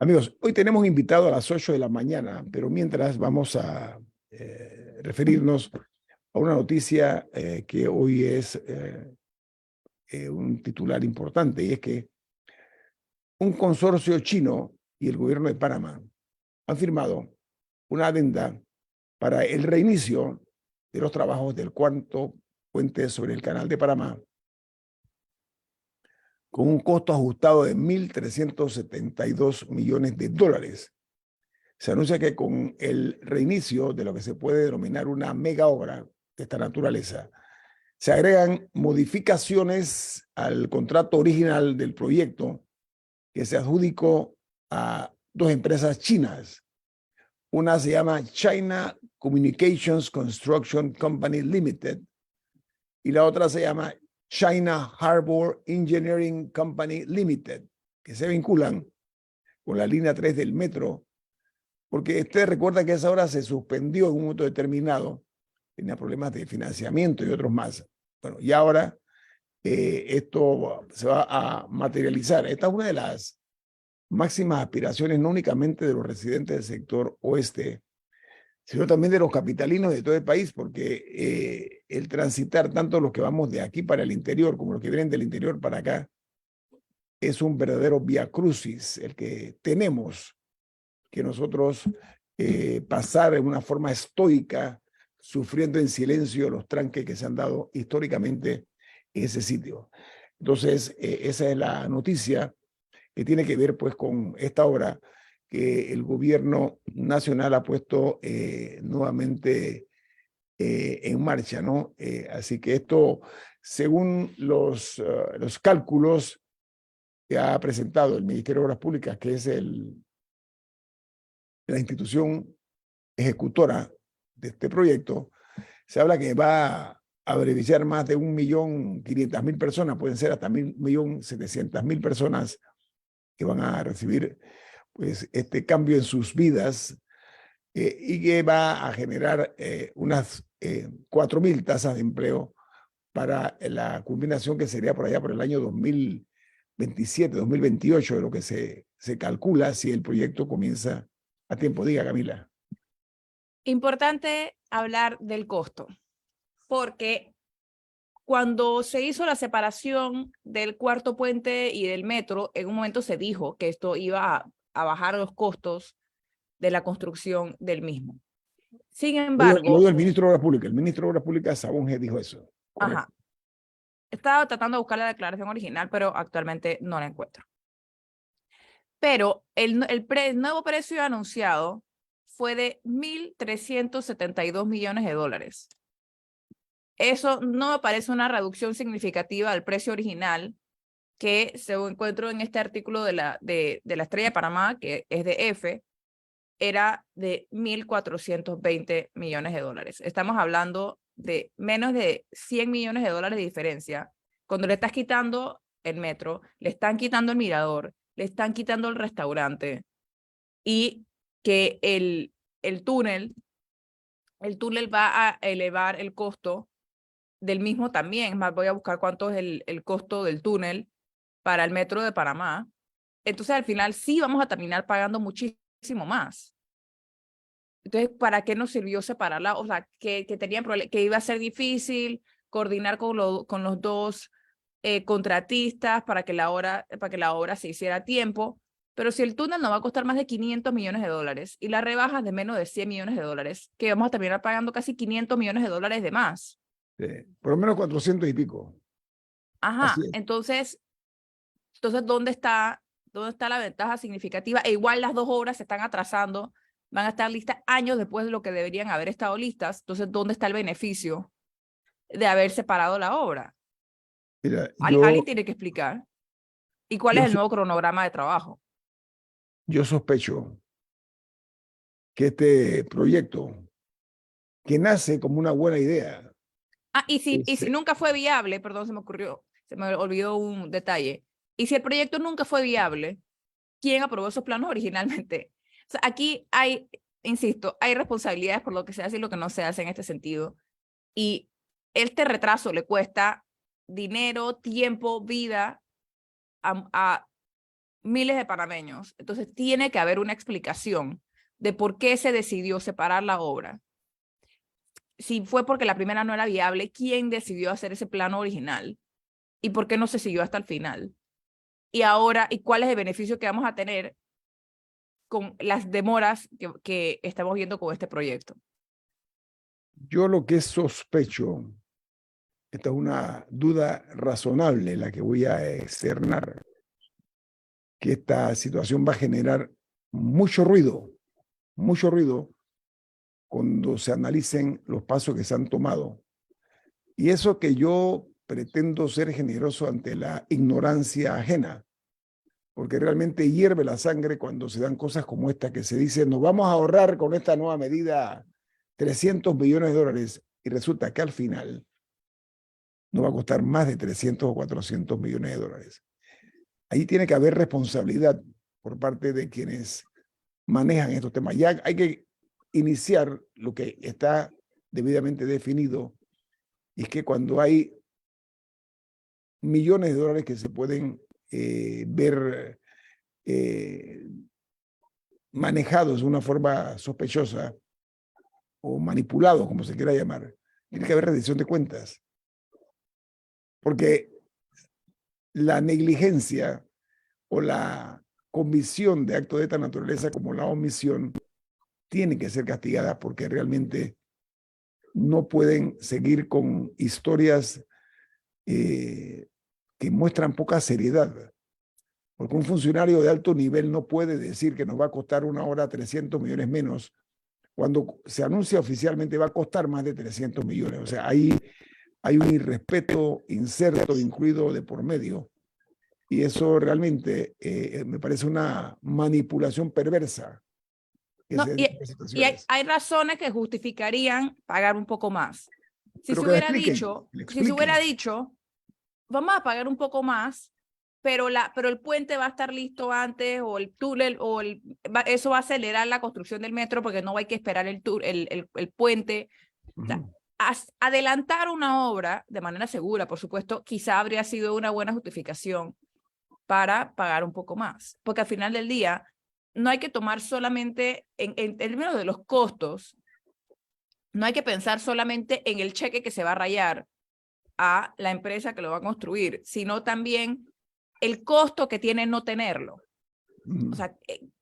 Amigos, hoy tenemos invitado a las 8 de la mañana, pero mientras vamos a referirnos a una noticia que hoy es un titular importante, y es que un consorcio chino y el gobierno de Panamá han firmado una adenda para el reinicio de los trabajos del cuarto puente sobre el canal de Panamá, con un costo ajustado de 1.372 millones de dólares. Se anuncia que con el reinicio de lo que se puede denominar una mega obra de esta naturaleza, se agregan modificaciones al contrato original del proyecto que se adjudicó a dos empresas chinas. Una se llama China Communications Construction Company Limited y la otra se llama China Harbor Engineering Company Limited, que se vinculan con la línea 3 del metro, porque usted recuerda que esa obra se suspendió en un momento determinado, tenía problemas de financiamiento y otros más. Bueno, y ahora esto se va a materializar. Esta es una de las máximas aspiraciones, no únicamente de los residentes del sector oeste, sino también de los capitalinos de todo el país, porque el transitar tanto los que vamos de aquí para el interior como los que vienen del interior para acá es un verdadero vía crucis, el que tenemos que nosotros pasar en una forma estoica, sufriendo en silencio los tranques que se han dado históricamente en ese sitio. Entonces, esa es la noticia que tiene que ver pues con esta obra que el gobierno nacional ha puesto nuevamente en marcha, ¿no? Así que esto, según los cálculos que ha presentado el Ministerio de Obras Públicas, que es la institución ejecutora de este proyecto, se habla que va a beneficiar más de 1.500.000 personas, pueden ser hasta 1.700.000 personas que van a recibir pues, este cambio en sus vidas y que va a generar unas 4.000 tasas de empleo para la culminación que sería por allá por el año 2027, 2028, de lo que se calcula si el proyecto comienza a tiempo. Diga, Camila. Importante hablar del costo, porque cuando se hizo la separación del cuarto puente y del metro, en un momento se dijo que esto iba a bajar los costos de la construcción del mismo. Sin embargo... Lo dijo el ministro de Obras Públicas. El ministro de Obras Públicas, Sabonge, dijo eso. Ajá. Estaba tratando de buscar la declaración original, pero actualmente no la encuentro. Pero el nuevo precio anunciado fue de 1.372 millones de dólares. Eso no me parece una reducción significativa del precio original que se encuentro en este artículo de la Estrella de Panamá, que es de F, era de 1.420 millones de dólares. Estamos hablando de menos de 100 millones de dólares de diferencia. Cuando le estás quitando el metro, le están quitando el mirador, le están quitando el restaurante y que el túnel va a elevar el costo del mismo también. Más, voy a buscar cuánto es el costo del túnel para el metro de Panamá. Entonces, al final sí vamos a terminar pagando muchísimo más. Entonces, ¿para qué nos sirvió separarla? O sea, que tenían que iba a ser difícil coordinar con los dos contratistas para que la obra se hiciera a tiempo. Pero si el túnel nos va a costar más de 500 millones de dólares y la rebaja de menos de 100 millones de dólares, que vamos a terminar pagando casi 500 millones de dólares de más. Por lo menos 400 y pico. Ajá, entonces, ¿dónde está la ventaja significativa? E igual las dos obras se están atrasando, van a estar listas años después de lo que deberían haber estado listas. Entonces, ¿dónde está el beneficio de haber separado la obra? Mira, Alguien tiene que explicar. ¿Y cuál es el so, nuevo cronograma de trabajo? yo sospecho que este proyecto, que nace como una buena idea. Ah, y si nunca fue viable, perdón, se me olvidó un detalle. Y si el proyecto nunca fue viable, ¿quién aprobó esos planos originalmente? O sea, aquí hay, insisto, hay responsabilidades por lo que se hace y lo que no se hace en este sentido. Y este retraso le cuesta dinero, tiempo, vida a miles de panameños. Entonces tiene que haber una explicación de por qué se decidió separar la obra. Si fue porque la primera no era viable, ¿quién decidió hacer ese plano original? ¿Y por qué no se siguió hasta el final? Y ahora, ¿y cuál es el beneficio que vamos a tener con las demoras que estamos viendo con este proyecto? Yo lo que sospecho, esta es una duda razonable la que voy a externar, que esta situación va a generar mucho ruido cuando se analicen los pasos que se han tomado. Y eso que yo pretendo ser generoso ante la ignorancia ajena, porque realmente hierve la sangre cuando se dan cosas como esta, que se dice, nos vamos a ahorrar con esta nueva medida 300 millones de dólares, y resulta que al final no va a costar más de 300 o 400 millones de dólares. Ahí tiene que haber responsabilidad por parte de quienes manejan estos temas. Ya hay que iniciar lo que está debidamente definido, y es que cuando hay millones de dólares que se pueden ver manejados de una forma sospechosa o manipulados, como se quiera llamar, tiene que haber rendición de cuentas. Porque la negligencia o la comisión de actos de esta naturaleza, como la omisión, tiene que ser castigada, porque realmente no pueden seguir con historias que muestran poca seriedad. Porque un funcionario de alto nivel no puede decir que nos va a costar una hora 300 millones menos, cuando se anuncia oficialmente va a costar más de 300 millones. O sea, ahí hay un irrespeto inserto, incluido de por medio. Y eso realmente me parece una manipulación perversa. No, y hay razones que justificarían pagar un poco más. Si se hubiera dicho, vamos a pagar un poco más, pero el puente va a estar listo antes, o el túnel, eso va a acelerar la construcción del metro, porque no hay que esperar el puente. O sea, adelantar una obra de manera segura, por supuesto, quizá habría sido una buena justificación para pagar un poco más, porque al final del día no hay que tomar solamente en términos de los costos, no hay que pensar solamente en el cheque que se va a rayar a la empresa que lo va a construir, sino también el costo que tiene no tenerlo. O sea,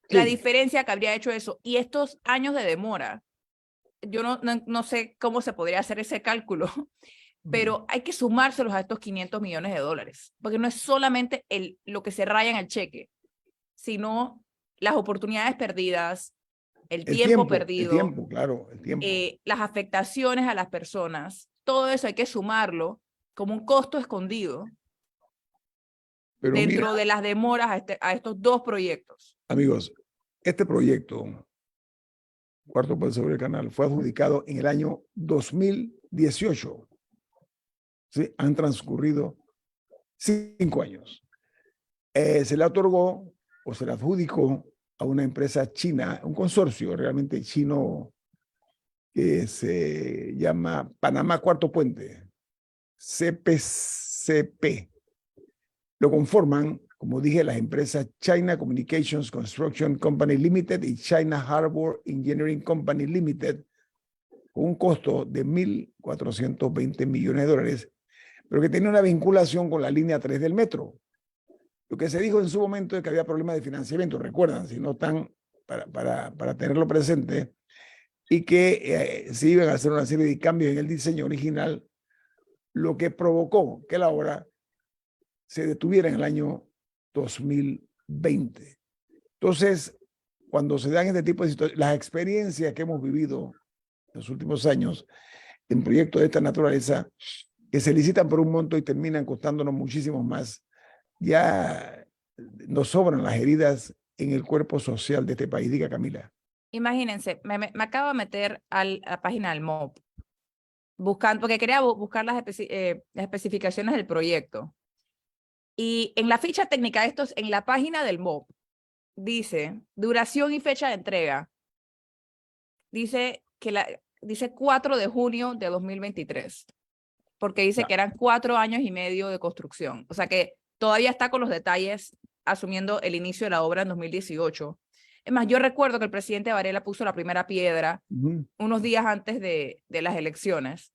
la diferencia que habría hecho eso. Y estos años de demora, yo no sé cómo se podría hacer ese cálculo, pero hay que sumárselos a estos 500 millones de dólares, porque no es solamente lo que se raya en el cheque, sino las oportunidades perdidas, el tiempo perdido, las afectaciones a las personas. Todo eso hay que sumarlo como un costo escondido dentro de las demoras a estos dos proyectos. Amigos, este proyecto, Cuarto Poder sobre el Canal, fue adjudicado en el año 2018. ¿Sí? Han transcurrido 5 años. Se le otorgó o se le adjudicó a una empresa china, un consorcio realmente chino, que se llama Panamá Cuarto Puente, CPCP. Lo conforman, como dije, las empresas China Communications Construction Company Limited y China Harbor Engineering Company Limited, con un costo de 1.420 millones de dólares, pero que tenía una vinculación con la línea 3 del metro. Lo que se dijo en su momento es que había problemas de financiamiento, recuerdan, si no están para tenerlo presente, y que se iban a hacer una serie de cambios en el diseño original, lo que provocó que la obra se detuviera en el año 2020. Entonces, cuando se dan este tipo de situaciones, las experiencias que hemos vivido en los últimos años en proyectos de esta naturaleza, que se licitan por un monto y terminan costándonos muchísimo más, ya nos sobran las heridas en el cuerpo social de este país. Diga, Camila. Imagínense, me acabo de meter a la página del MOB, porque quería buscar las especificaciones del proyecto. Y en la ficha técnica de estos, en la página del MOB, dice duración y fecha de entrega. Dice 4 de junio de 2023, porque dice que eran 4 años y medio de construcción. O sea que todavía está con los detalles asumiendo el inicio de la obra en 2018. Es más, yo recuerdo que el presidente Varela puso la primera piedra unos días antes de las elecciones.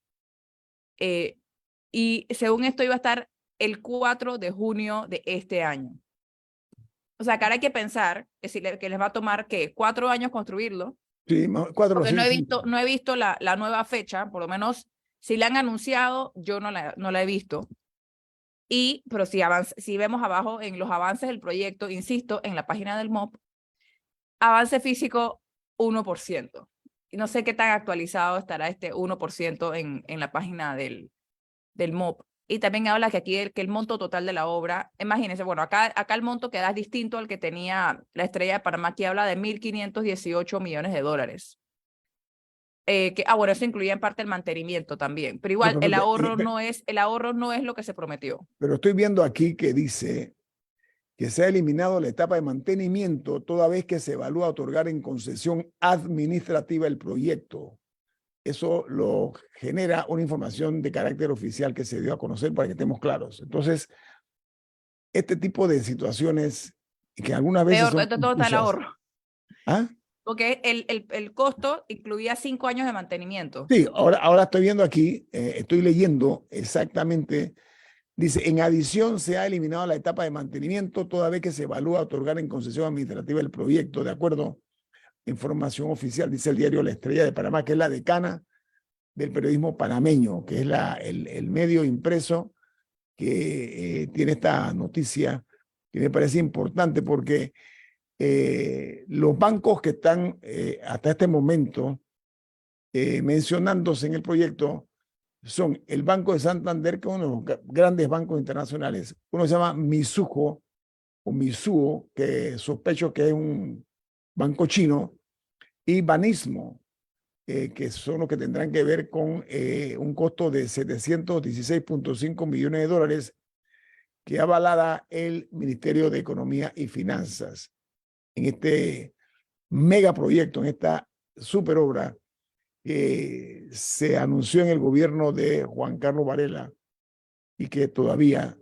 Y según esto iba a estar el 4 de junio de este año. O sea, que ahora hay que pensar que les va a tomar, ¿qué? 4 años construirlo. Sí, 4 o Porque 5. no he visto la nueva fecha, por lo menos si la han anunciado, yo no la he visto. Pero si vemos abajo en los avances del proyecto, insisto, en la página del MOP, avance físico 1%. Y no sé qué tan actualizado estará este 1% en la página del MOP. Y también habla que aquí que el monto total de la obra, imagínense, bueno, acá el monto que da es distinto al que tenía la Estrella de Panamá, aquí habla de 1.518 millones de dólares. Bueno, eso incluía en parte el mantenimiento también, pero igual No, el perfecto. ahorro no es lo que se prometió. Pero estoy viendo aquí que dice que se ha eliminado la etapa de mantenimiento toda vez que se evalúa otorgar en concesión administrativa el proyecto. Eso lo genera una información de carácter oficial que se dio a conocer para que estemos claros. Entonces, este tipo de situaciones que algunas veces Peor, son esto todo está el confusas. ahorro. ¿Ah? Porque el costo incluía 5 años de mantenimiento. Sí, ahora estoy viendo aquí, estoy leyendo exactamente. Dice, en adición se ha eliminado la etapa de mantenimiento toda vez que se evalúa otorgar en concesión administrativa el proyecto, de acuerdo a información oficial, dice el diario La Estrella de Panamá, que es la decana del periodismo panameño, que es el medio impreso que tiene esta noticia, que me parece importante porque los bancos que están hasta este momento mencionándose en el proyecto son el Banco de Santander, que es uno de los grandes bancos internacionales. Uno se llama Mizuho o Mizuho, que sospecho que es un banco chino, y Banismo, que son los que tendrán que ver con un costo de 716.5 millones de dólares que avalada el Ministerio de Economía y Finanzas en este megaproyecto, en esta super obra que se anunció en el gobierno de Juan Carlos Varela y que todavía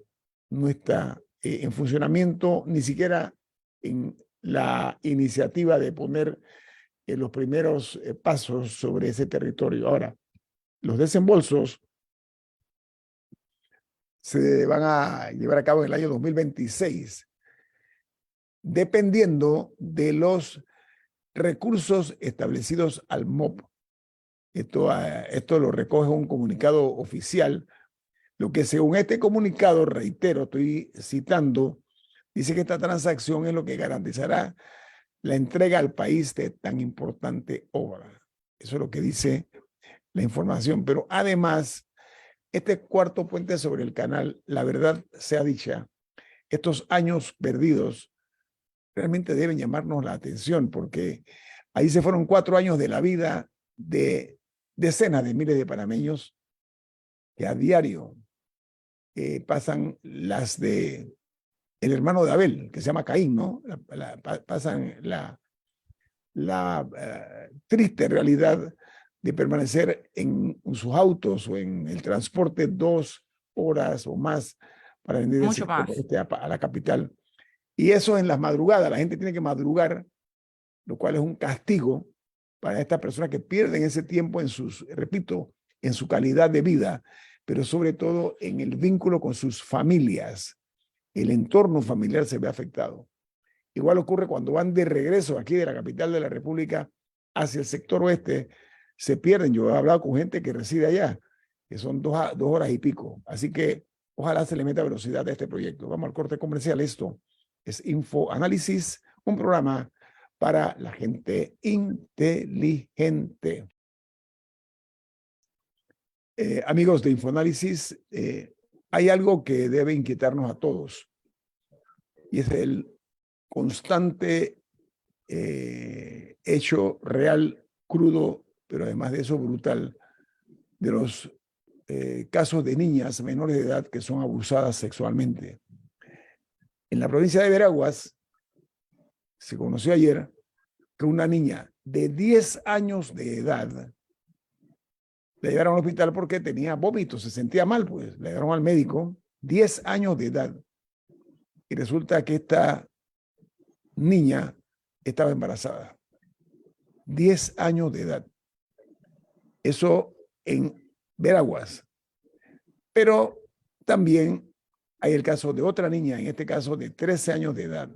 no está en funcionamiento, ni siquiera en la iniciativa de poner los primeros pasos sobre ese territorio. Ahora, los desembolsos se van a llevar a cabo en el año 2026, dependiendo de los recursos establecidos al MOP. Esto lo recoge un comunicado oficial. Lo que según este comunicado, reitero, estoy citando, dice que esta transacción es lo que garantizará la entrega al país de tan importante obra. Eso es lo que dice la información. Pero además, este cuarto puente sobre el canal, la verdad sea dicha, estos años perdidos realmente deben llamarnos la atención porque ahí se fueron 4 años de la vida de decenas de miles de panameños que a diario pasan las de el hermano de Abel, que se llama Caín, ¿no? Pasan la triste realidad de permanecer en sus autos o en el transporte 2 horas o más para venir Mucho más. a la capital. Y eso en las madrugadas, la gente tiene que madrugar, lo cual es un castigo para estas personas que pierden ese tiempo en sus, repito, en su calidad de vida, pero sobre todo en el vínculo con sus familias. El entorno familiar se ve afectado. Igual ocurre cuando van de regreso aquí de la capital de la República hacia el sector oeste, se pierden. Yo he hablado con gente que reside allá, que son 2 horas y pico. Así que ojalá se le meta velocidad a este proyecto. Vamos al corte comercial. Esto es Info Análisis, un programa para la gente inteligente. Amigos de Infoanálisis, hay algo que debe inquietarnos a todos y es el constante hecho real, crudo, pero además de eso brutal, de los casos de niñas menores de edad que son abusadas sexualmente. En la provincia de Veraguas se conoció ayer que una niña de 10 años de edad la llevaron al hospital porque tenía vómitos, se sentía mal, pues la llevaron al médico, 10 años de edad. y resulta que esta niña estaba embarazada. 10 años de edad. Eso en Veraguas. Pero también hay el caso de otra niña, en este caso de 13 años de edad,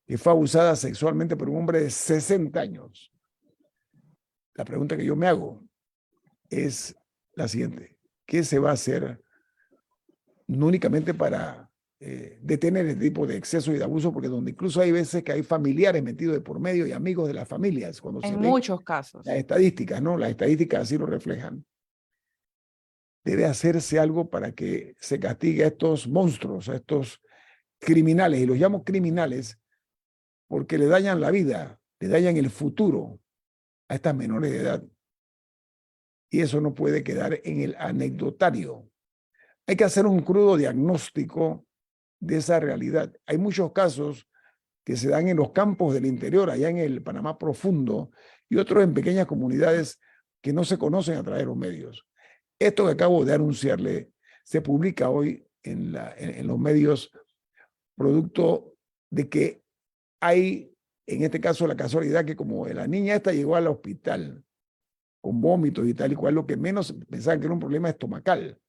que fue abusada sexualmente por un hombre de 60 años. La pregunta que yo me hago es la siguiente. ¿Qué se va a hacer no únicamente para detener este tipo de exceso y de abuso, porque donde incluso hay veces que hay familiares metidos de por medio y amigos de las familias, cuando se En ven muchos casos. las estadísticas, ¿no? Las estadísticas así lo reflejan. Debe hacerse algo para que se castigue a estos monstruos, a estos criminales, y los llamo criminales porque le dañan la vida, le dañan el futuro a estas menores de edad. Y eso no puede quedar en el anecdotario. Hay que hacer un crudo diagnóstico de esa realidad. Hay muchos casos que se dan en los campos del interior, allá en el Panamá profundo, y otros en pequeñas comunidades que no se conocen a través de los medios. Esto que acabo de anunciarle se publica hoy en los medios, producto de que hay, en este caso, la casualidad que como la niña esta llegó al hospital con vómitos y tal y cual, lo que menos pensaban que era un problema estomacal,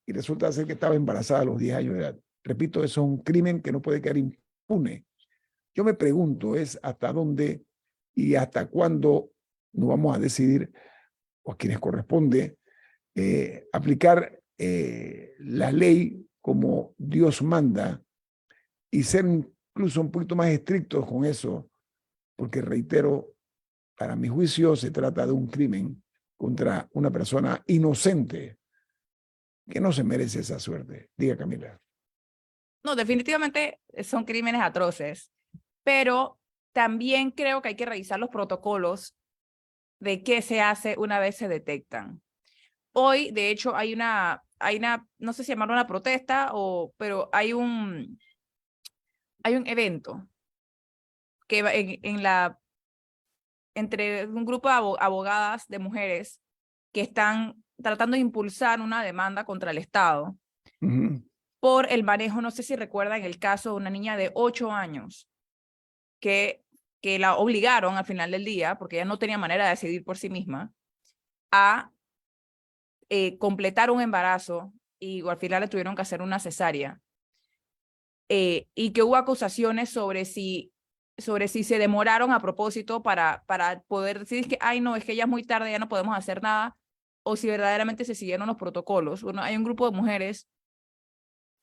y resulta ser que estaba embarazada a los 10 años de edad. Repito, eso es un crimen que no puede quedar impune. Yo me pregunto es hasta dónde y hasta cuándo nos vamos a decidir, o a quienes corresponde, aplicar la ley como Dios manda y ser incluso un poquito más estrictos con eso, porque reitero, para mi juicio se trata de un crimen contra una persona inocente que no se merece esa suerte. Diga, Camila. No, definitivamente son crímenes atroces, pero también creo que hay que revisar los protocolos de qué se hace una vez se detectan. Hoy, de hecho, hay una, no sé si llamarlo una protesta, pero hay un evento que va entre un grupo de abogadas de mujeres que están tratando de impulsar una demanda contra el Estado por el manejo, no sé si recuerdan el caso de una niña de 8 años que la obligaron al final del día, porque ella no tenía manera de decidir por sí misma, a completar un embarazo y al final le tuvieron que hacer una cesárea. Y que hubo acusaciones sobre si se demoraron a propósito para poder decir que, ay, no, es que ya es muy tarde, ya no podemos hacer nada, o si verdaderamente se siguieron los protocolos. Bueno, hay un grupo de mujeres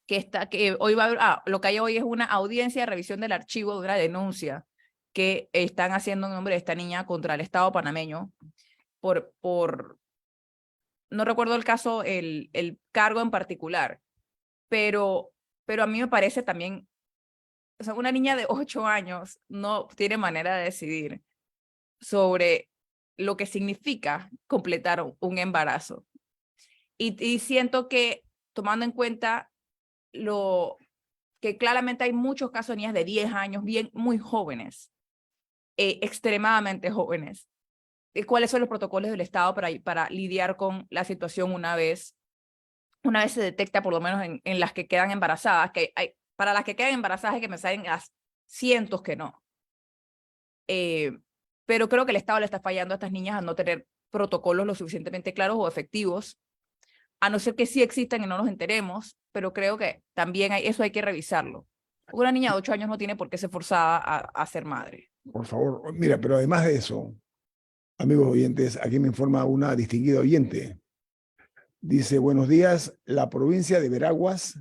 que hoy va a haber, lo que hay hoy es una audiencia de revisión del archivo de una denuncia que están haciendo en nombre de esta niña contra el Estado panameño no recuerdo el caso, el cargo en particular, pero a mí me parece también, o sea, una niña de 8 años no tiene manera de decidir sobre lo que significa completar un embarazo. Y siento que, tomando en cuenta que claramente hay muchos casos de niñas de 10 años, muy jóvenes, extremadamente jóvenes, cuáles son los protocolos del Estado para lidiar con la situación una vez se detecta, por lo menos en las que quedan embarazadas, para las que quedan embarazadas hay que pensar en las cientos que no. Pero creo que el Estado le está fallando a estas niñas a no tener protocolos lo suficientemente claros o efectivos, a no ser que sí existan y no nos enteremos, pero creo que también eso hay que revisarlo. Una niña de 8 años no tiene por qué ser forzada a ser madre. Por favor, mira, pero además de eso, amigos oyentes, aquí me informa una distinguida oyente. Dice, buenos días, la provincia de Veraguas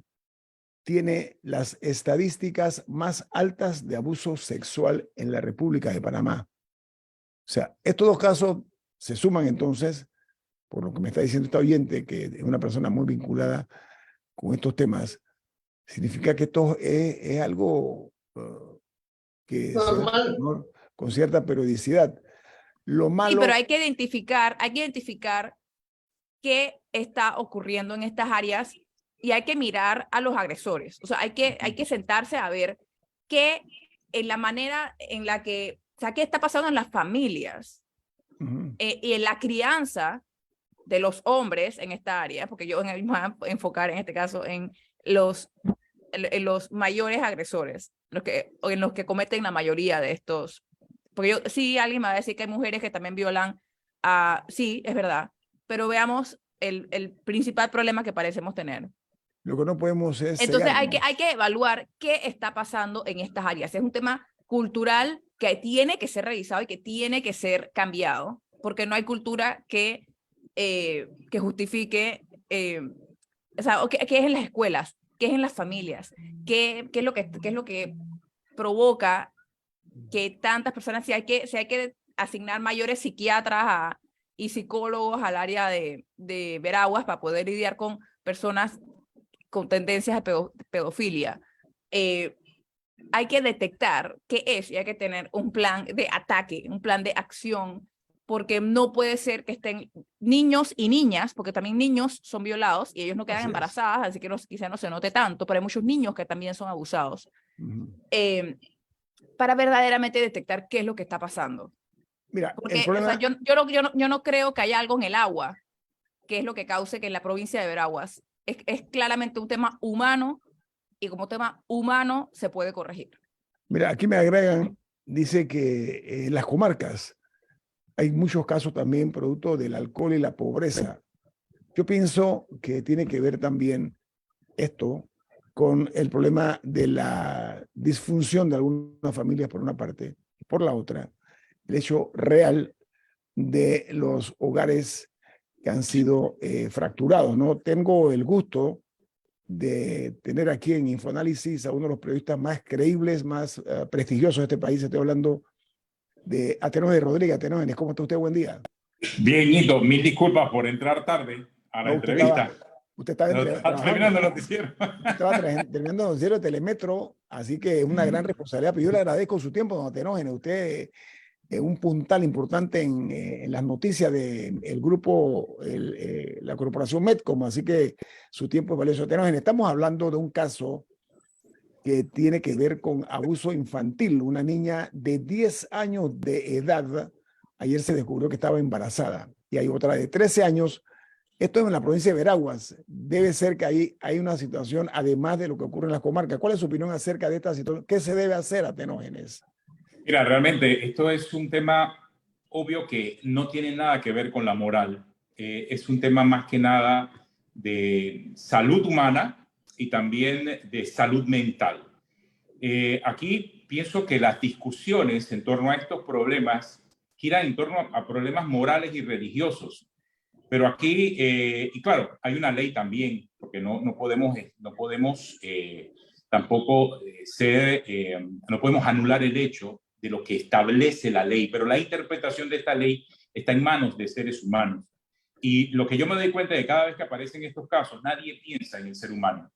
tiene las estadísticas más altas de abuso sexual en la República de Panamá. O sea, estos dos casos se suman entonces, por lo que me está diciendo esta oyente, que es una persona muy vinculada con estos temas, significa que esto es algo que normal, se da, ¿no?, con cierta periodicidad. Lo malo... Sí, pero hay que identificar qué está ocurriendo en estas áreas y hay que mirar a los agresores. O sea, hay que sentarse a ver qué en la manera en la que, o sea, qué está pasando en las familias y en la crianza de los hombres en esta área, porque yo me voy a enfocar en este caso en en los mayores agresores, en los que cometen la mayoría de estos. Porque sí, alguien me va a decir que hay mujeres que también violan sí, es verdad, pero veamos el principal problema que parecemos tener. Lo que no podemos es Entonces cegarnos. hay que evaluar qué está pasando en estas áreas. Es un tema cultural que tiene que ser revisado y que tiene que ser cambiado, porque no hay cultura que justifique, o sea, qué es en las escuelas, qué es en las familias, qué es lo que provoca que tantas personas, si hay que asignar mayores psiquiatras y psicólogos al área de Veraguas para poder lidiar con personas con tendencias de pedofilia. Hay que detectar qué es y hay que tener un plan de ataque, un plan de acción, porque no puede ser que estén niños y niñas, porque también niños son violados y ellos no quedan embarazadas, así que quizá no se note tanto, pero hay muchos niños que también son abusados. Para verdaderamente detectar qué es lo que está pasando. Mira, porque el problema... o sea, yo no creo que haya algo en el agua que es lo que cause que en la provincia de Veraguas es claramente un tema humano y como tema humano se puede corregir. Mira, aquí me agregan, dice que en las comarcas hay muchos casos también producto del alcohol y la pobreza. Yo pienso que tiene que ver también esto con el problema de la disfunción de algunas familias por una parte, y por la otra, el hecho real de los hogares que han sido fracturados, ¿no? Tengo el gusto de tener aquí en Infoanálisis a uno de los periodistas más creíbles, más prestigiosos de este país. Estoy hablando de Atenógenes Rodríguez. Atenógenes, ¿cómo está usted? Buen día. Bien, Ñito, mil disculpas por entrar tarde a la entrevista. Usted estaba terminando el noticiero. Estaba terminando el noticiero de Telemetro, así que es una gran responsabilidad, pero yo le agradezco su tiempo, don Atenógenes. Usted es un puntal importante en las noticias del grupo, la corporación Medcom, así que su tiempo es valioso. Atenógenes, estamos hablando de un caso que tiene que ver con abuso infantil. Una niña de 10 años de edad, ayer se descubrió que estaba embarazada, y hay otra de 13 años. Esto es en la provincia de Veraguas. Debe ser que ahí hay una situación, además de lo que ocurre en las comarcas. ¿Cuál es su opinión acerca de esta situación? ¿Qué se debe hacer, Atenógenes? Mira, realmente esto es un tema obvio que no tiene nada que ver con la moral. Es un tema más que nada de salud humana y también de salud mental. Aquí pienso que las discusiones en torno a estos problemas giran en torno a problemas morales y religiosos. Pero aquí, y claro, hay una ley también, porque no podemos tampoco no podemos anular el hecho de lo que establece la ley, pero la interpretación de esta ley está en manos de seres humanos. Y lo que yo me doy cuenta de cada vez que aparecen estos casos, nadie piensa en el ser humano.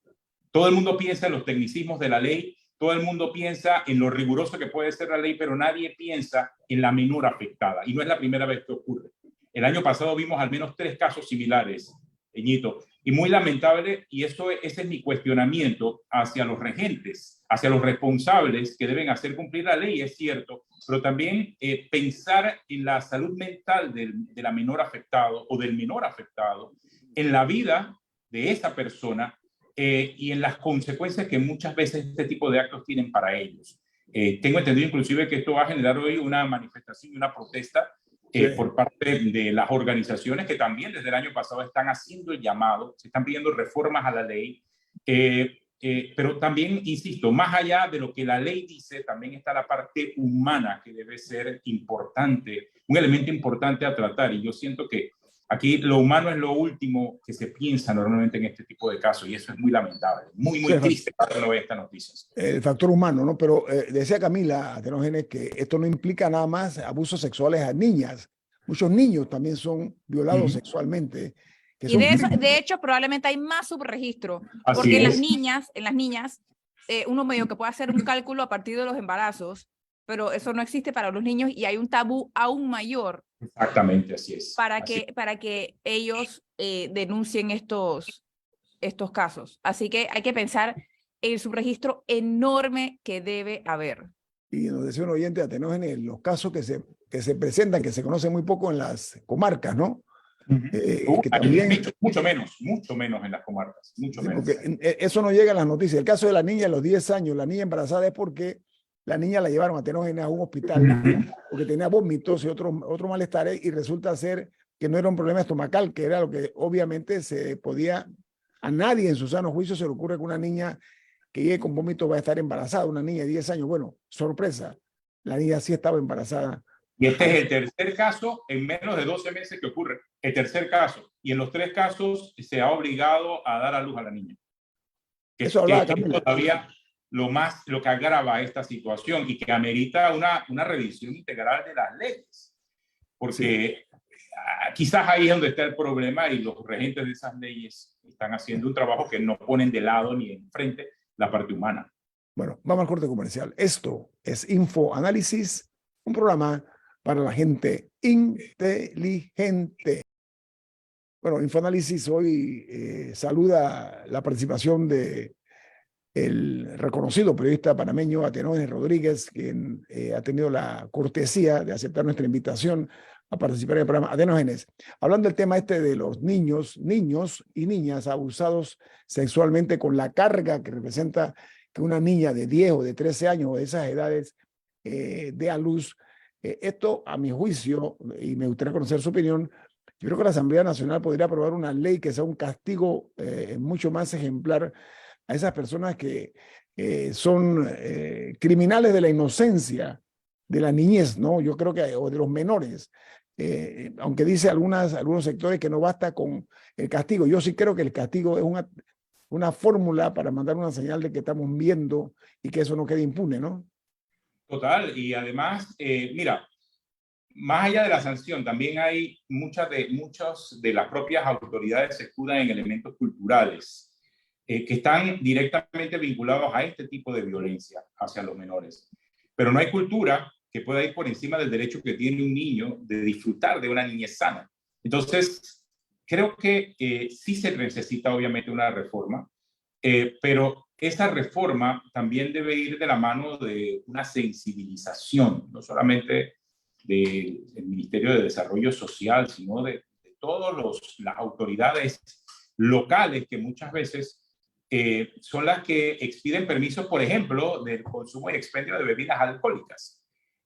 Todo el mundo piensa en los tecnicismos de la ley, todo el mundo piensa en lo riguroso que puede ser la ley, pero nadie piensa en la menor afectada. Y no es la primera vez que ocurre. El año pasado vimos al menos 3 casos similares, Ñito, y muy lamentable, y ese es mi cuestionamiento hacia los regentes, hacia los responsables que deben hacer cumplir la ley, es cierto, pero también pensar en la salud mental de la menor afectado o del menor afectado, en la vida de esa persona y en las consecuencias que muchas veces este tipo de actos tienen para ellos. Tengo entendido inclusive que esto va a generar hoy una manifestación y una protesta por parte de las organizaciones que también desde el año pasado están haciendo el llamado, se están pidiendo reformas a la ley, pero también, insisto, más allá de lo que la ley dice, también está la parte humana que debe ser importante, un elemento importante a tratar, y yo siento que aquí lo humano es lo último que se piensa normalmente en este tipo de casos, y eso es muy lamentable, muy triste cuando uno ve estas noticias. El factor humano, ¿no? Pero decía Camila Atenógenes que esto no implica nada más abusos sexuales a niñas. Muchos niños también son violados sexualmente. Y de hecho, probablemente hay más subregistro, porque en las niñas, uno medio que puede hacer un cálculo a partir de los embarazos, pero eso no existe para los niños y hay un tabú aún mayor. Exactamente, así es. Para que ellos denuncien estos casos. Así que hay que pensar en el subregistro enorme que debe haber. Y nos decía un oyente, Atenógenes, los casos que se presentan, que se conocen muy poco en las comarcas, ¿no? Que también... mucho menos en las comarcas, mucho menos. Porque eso no llega a las noticias. El caso de la niña a los 10 años, la niña embarazada, es porque la niña la llevaron a Tenógenes a un hospital porque tenía vómitos y otros malestares, y resulta ser que no era un problema estomacal, que era lo que obviamente se podía, a nadie en su sano juicio se le ocurre que una niña que llegue con vómitos va a estar embarazada, una niña de 10 años. Bueno, sorpresa, la niña sí estaba embarazada. Y este es el tercer caso en menos de 12 meses que ocurre, el tercer caso. Y en los 3 casos se ha obligado a dar a luz a la niña. Eso hablaba que es todavía lo que agrava esta situación y que amerita una revisión integral de las leyes. Porque quizás ahí es donde está el problema, y los regentes de esas leyes están haciendo un trabajo que no ponen de lado ni enfrente la parte humana. Bueno, vamos al corte comercial. Esto es InfoAnálisis, un programa para la gente inteligente. Bueno, InfoAnálisis hoy saluda la participación de el reconocido periodista panameño Atenógenes Rodríguez, quien ha tenido la cortesía de aceptar nuestra invitación a participar en el programa. Atenógenes, hablando del tema este de los niños y niñas abusados sexualmente, con la carga que representa que una niña de 10 o de 13 años o de esas edades dé a luz. Esto, a mi juicio, y me gustaría conocer su opinión, yo creo que la Asamblea Nacional podría aprobar una ley que sea un castigo mucho más ejemplar a esas personas que son criminales de la inocencia, de la niñez, ¿no? Yo creo que, o de los menores. Aunque dice algunos sectores que no basta con el castigo. Yo sí creo que el castigo es una fórmula para mandar una señal de que estamos viendo y que eso no quede impune, ¿no? Total, y además, mira, más allá de la sanción, también hay muchas de las propias autoridades se escudan en elementos culturales que están directamente vinculados a este tipo de violencia hacia los menores. Pero no hay cultura que pueda ir por encima del derecho que tiene un niño de disfrutar de una niñez sana. Entonces, creo que sí se necesita obviamente una reforma, pero esa reforma también debe ir de la mano de una sensibilización, no solamente del Ministerio de Desarrollo Social, sino de todas las autoridades locales que muchas veces son las que expiden permisos, por ejemplo, del consumo y expendio de bebidas alcohólicas.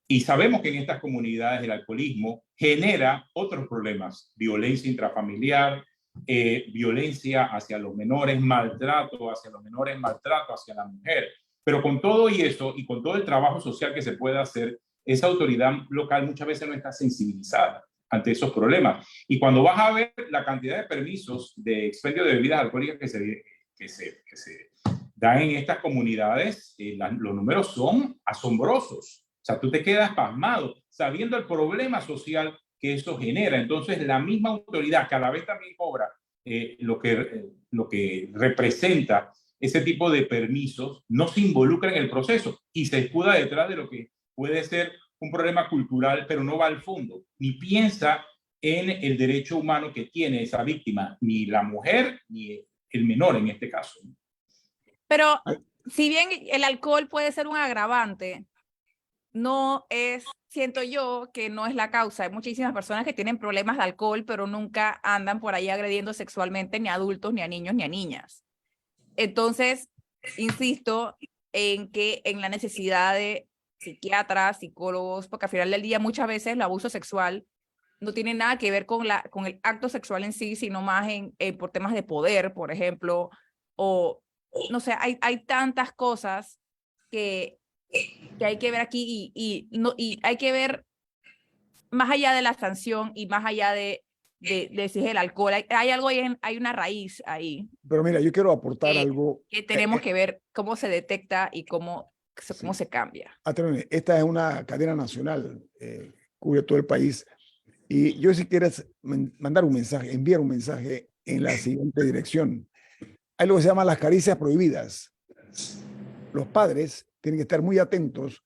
Y sabemos que en estas comunidades el alcoholismo genera otros problemas: violencia intrafamiliar, violencia hacia los menores, maltrato hacia los menores, maltrato hacia la mujer. Pero con todo y eso, y con todo el trabajo social que se puede hacer, esa autoridad local muchas veces no está sensibilizada ante esos problemas. Y cuando vas a ver la cantidad de permisos de expendio de bebidas alcohólicas que se dan en estas comunidades, los números son asombrosos. O sea, tú te quedas pasmado sabiendo el problema social que eso genera. Entonces, la misma autoridad, que a la vez también cobra lo que representa ese tipo de permisos, no se involucra en el proceso y se escuda detrás de lo que puede ser un problema cultural, pero no va al fondo, ni piensa en el derecho humano que tiene esa víctima, ni la mujer, ni el menor en este caso. Pero si bien el alcohol puede ser un agravante, no es, siento yo, que no es la causa. Hay muchísimas personas que tienen problemas de alcohol, pero nunca andan por ahí agrediendo sexualmente ni a adultos, ni a niños, ni a niñas. Entonces, insisto en que en la necesidad de psiquiatras, psicólogos, porque al final del día muchas veces el abuso sexual no tiene nada que ver con el acto sexual en sí, sino más por temas de poder, por ejemplo, o no sé, hay tantas cosas que hay que ver aquí y hay que ver más allá de la sanción y más allá de si es el alcohol. Hay algo ahí, hay una raíz ahí. Pero mira, yo quiero aportar algo. Que tenemos que ver cómo se detecta y cómo se cambia. Esta es una cadena nacional, cubre todo el país. Y yo, si quieres mandar un mensaje, enviar un mensaje en la siguiente dirección. Hay lo que se llama las caricias prohibidas. Los padres tienen que estar muy atentos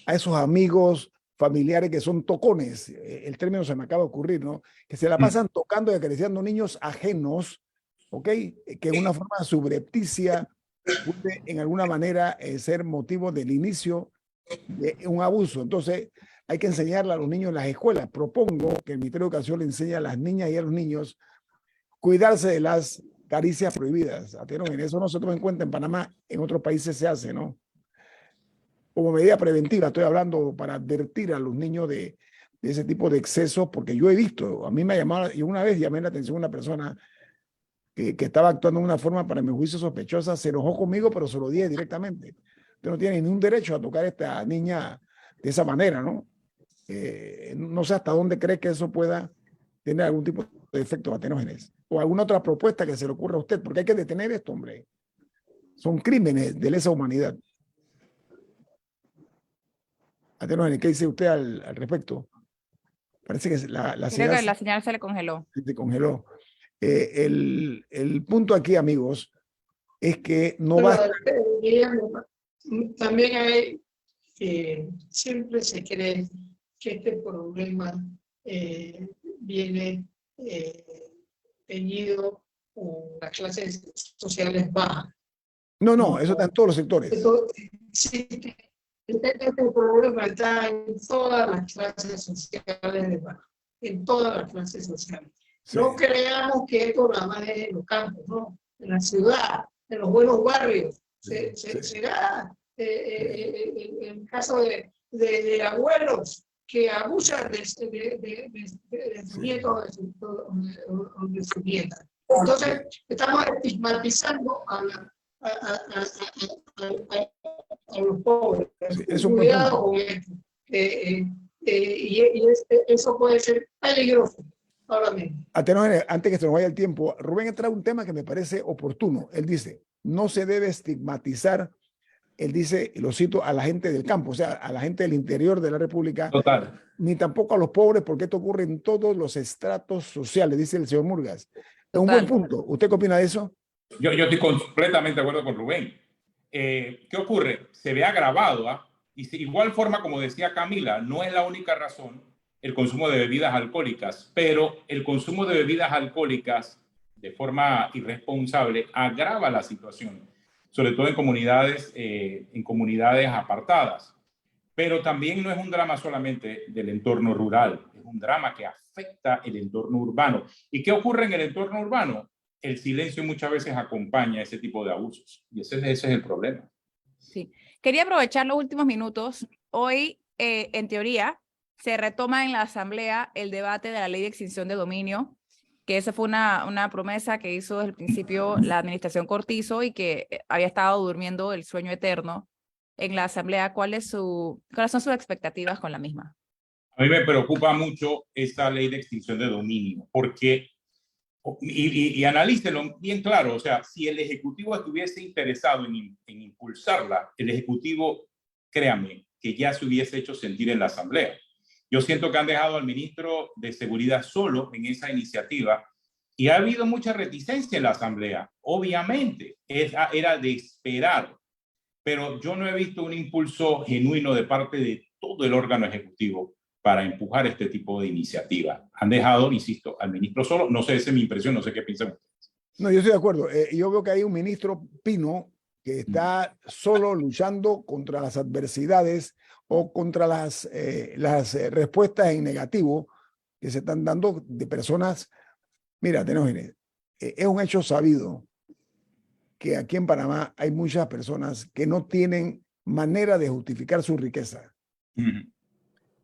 a esos amigos familiares que son tocones. El término se me acaba de ocurrir, ¿no? Que se la pasan tocando y acariciando niños ajenos, ¿ok? Que en una forma subrepticia puede en alguna manera ser motivo del inicio de un abuso. Entonces, hay que enseñarle a los niños en las escuelas. Propongo que el Ministerio de Educación le enseñe a las niñas y a los niños cuidarse de las caricias prohibidas. En eso no se toma en cuenta en Panamá, en otros países se hace, ¿no? Como medida preventiva, estoy hablando para advertir a los niños de ese tipo de excesos, porque yo he visto, a mí me ha llamado, y una vez llamé la atención a una persona que estaba actuando de una forma para mi juicio sospechosa, se enojó conmigo, pero se lo dije directamente. Usted no tiene ningún derecho a tocar a esta niña de esa manera, ¿no? No sé hasta dónde cree que eso pueda tener algún tipo de efecto atenógenos o alguna otra propuesta que se le ocurra a usted, porque hay que detener esto, hombre. Son crímenes de lesa humanidad. Atenógenes, ¿qué dice usted al respecto? Parece que Creo que la señal se le congeló. Se congeló. El punto aquí, amigos, es que no basta. También hay, siempre se cree que este problema viene teñido con las clases sociales bajas. No, eso está en todos los sectores. Sí, este problema está en todas las clases sociales de baja, en todas las clases sociales. Sí. No creamos que esto nada más es en los campos, ¿no? En la ciudad, en los buenos barrios. Se da el caso de abuelos que abusan de sus nietos o de sus nietas. Entonces, estamos estigmatizando a los pobres. Sí, es un Cuidado con esto. Eso puede ser peligroso. Atenógenes, antes que se nos vaya el tiempo, Rubén ha traído un tema que me parece oportuno. Él dice, no se debe estigmatizar, él dice, lo cito, a la gente del campo, o sea, a la gente del interior de la República. Total. Ni tampoco a los pobres, porque esto ocurre en todos los estratos sociales, dice el señor Murgas. Es un buen punto. ¿Usted qué opina de eso? Yo estoy completamente de acuerdo con Rubén. ¿Qué ocurre? Se ve agravado, ¿ah? Y de igual forma, como decía Camila, no es la única razón el consumo de bebidas alcohólicas, pero el consumo de bebidas alcohólicas de forma irresponsable agrava la situación, sobre todo en comunidades apartadas. Pero también no es un drama solamente del entorno rural, es un drama que afecta el entorno urbano. ¿Y qué ocurre en el entorno urbano? El silencio muchas veces acompaña ese tipo de abusos, y ese es el problema. Sí. Quería aprovechar los últimos minutos. Hoy, en teoría, se retoma en la Asamblea el debate de la ley de extinción de dominio, que esa fue una promesa que hizo desde el principio la administración Cortizo y que había estado durmiendo el sueño eterno en la Asamblea. ¿Cuáles son sus expectativas con la misma? A mí me preocupa mucho esta ley de extinción de dominio, porque, y analícenlo bien claro, o sea, si el Ejecutivo estuviese interesado en impulsarla, el Ejecutivo, créame, que ya se hubiese hecho sentir en la Asamblea. Yo siento que han dejado al ministro de Seguridad solo en esa iniciativa y ha habido mucha reticencia en la Asamblea. Obviamente, era de esperar, pero yo no he visto un impulso genuino de parte de todo el órgano ejecutivo para empujar este tipo de iniciativa. Han dejado, insisto, al ministro solo. No sé, esa es mi impresión, no sé qué piensan ustedes. No, yo estoy de acuerdo. Yo veo que hay un ministro Pino que está solo luchando contra las adversidades o contra las respuestas en negativo que se están dando de personas. Mira, Atenógenes, es un hecho sabido que aquí en Panamá hay muchas personas que no tienen manera de justificar su riqueza.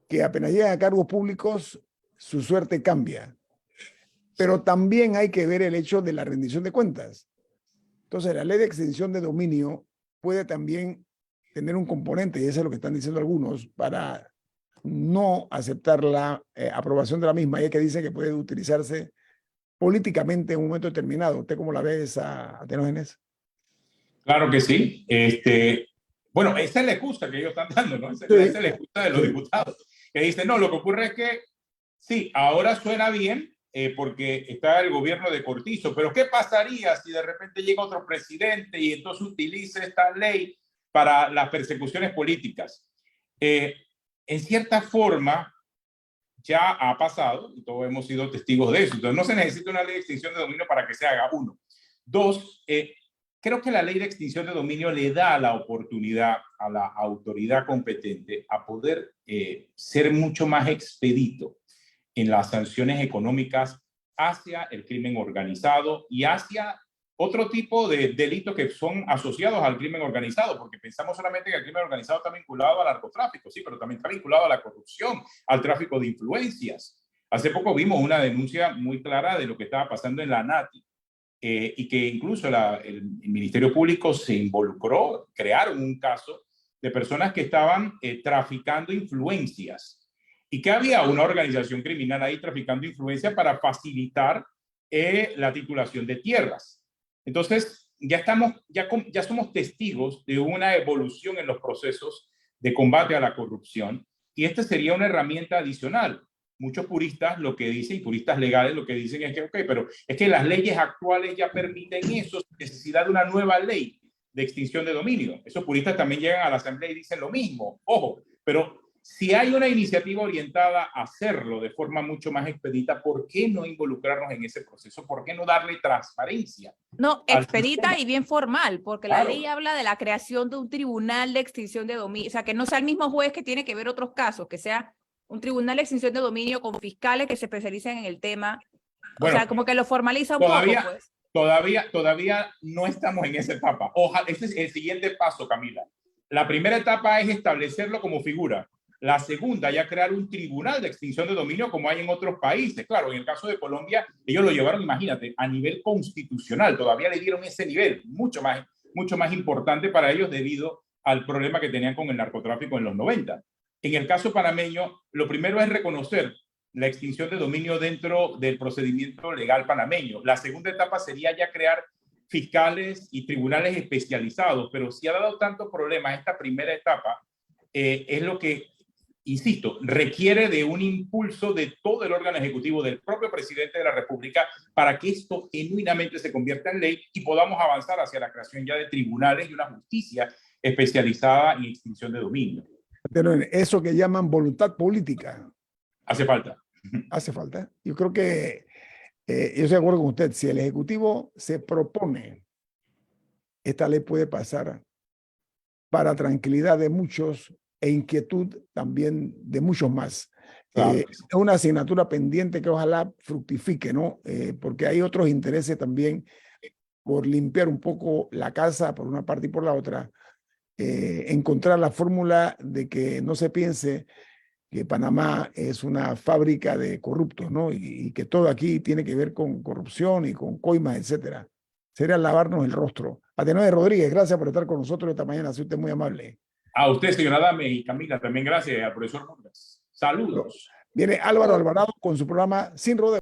Que apenas llegan a cargos públicos, su suerte cambia. Pero también hay que ver el hecho de la rendición de cuentas. Entonces, la ley de extinción de dominio puede también tener un componente, y eso es lo que están diciendo algunos, para no aceptar la aprobación de la misma, y que dice que puede utilizarse políticamente en un momento determinado. ¿Usted cómo la ve esa, Atenógenes? Claro que sí. Bueno, esa es la excusa que ellos están dando, ¿no? Esa es la excusa de los diputados, que dicen, no, lo que ocurre es que sí, ahora suena bien porque está el gobierno de Cortizo, pero ¿qué pasaría si de repente llega otro presidente y entonces utiliza esta ley para las persecuciones políticas? En cierta forma, ya ha pasado y todos hemos sido testigos de eso. Entonces, no se necesita una ley de extinción de dominio para que se haga. Uno. Dos, ¿qué creo que la ley de extinción de dominio le da la oportunidad a la autoridad competente a poder ser mucho más expedito en las sanciones económicas hacia el crimen organizado y hacia otro tipo de delitos que son asociados al crimen organizado, porque pensamos solamente que el crimen organizado está vinculado al narcotráfico, sí, pero también está vinculado a la corrupción, al tráfico de influencias. Hace poco vimos una denuncia muy clara de lo que estaba pasando en la ANATI, y que incluso el Ministerio Público se involucró, crearon un caso de personas que estaban traficando influencias y que había una organización criminal ahí traficando influencias para facilitar la titulación de tierras. Entonces, ya somos testigos de una evolución en los procesos de combate a la corrupción y esta sería una herramienta adicional. Muchos puristas lo que dicen, y puristas legales lo que dicen es que, ok, pero es que las leyes actuales ya permiten eso sin necesidad de una nueva ley de extinción de dominio. Esos puristas también llegan a la Asamblea y dicen lo mismo. Ojo, pero si hay una iniciativa orientada a hacerlo de forma mucho más expedita, ¿por qué no involucrarnos en ese proceso? ¿Por qué no darle transparencia? No, expedita y bien formal, porque Claro. la ley habla de la creación de un tribunal de extinción de dominio, o sea, que no sea el mismo juez que tiene que ver otros casos, que sea un tribunal de extinción de dominio con fiscales que se especialicen en el tema. Bueno, o sea, como que lo formaliza un poco, pues. Todavía no estamos en esa etapa. Ojalá, ese es el siguiente paso, Camila. La primera etapa es establecerlo como figura. La segunda, ya crear un tribunal de extinción de dominio como hay en otros países. Claro, en el caso de Colombia, ellos lo llevaron, imagínate, a nivel constitucional. Todavía le dieron ese nivel, mucho más importante para ellos debido al problema que tenían con el narcotráfico en los 90. En el caso panameño, lo primero es reconocer la extinción de dominio dentro del procedimiento legal panameño. La segunda etapa sería ya crear fiscales y tribunales especializados, pero si ha dado tantos problemas esta primera etapa, es lo que, insisto, requiere de un impulso de todo el órgano ejecutivo, del propio presidente de la República, para que esto genuinamente se convierta en ley y podamos avanzar hacia la creación ya de tribunales y una justicia especializada en extinción de dominio. Pero eso que llaman voluntad política. Hace falta. Hace falta. Yo creo que, yo estoy de acuerdo con usted, si el Ejecutivo se propone, esta ley puede pasar para tranquilidad de muchos e inquietud también de muchos más. Claro. Es una asignatura pendiente que ojalá fructifique, ¿no? Porque hay otros intereses también por limpiar un poco la casa por una parte y por la otra. Encontrar la fórmula de que no se piense que Panamá es una fábrica de corruptos, ¿no? Y que todo aquí tiene que ver con corrupción y con coimas, etcétera. Sería lavarnos el rostro. Atenóe Rodríguez, gracias por estar con nosotros esta mañana. Soy usted muy amable. A usted, señora Dame, y Camila, también gracias, al profesor Murgas. Saludos. Viene Álvaro Alvarado con su programa Sin Rodeo.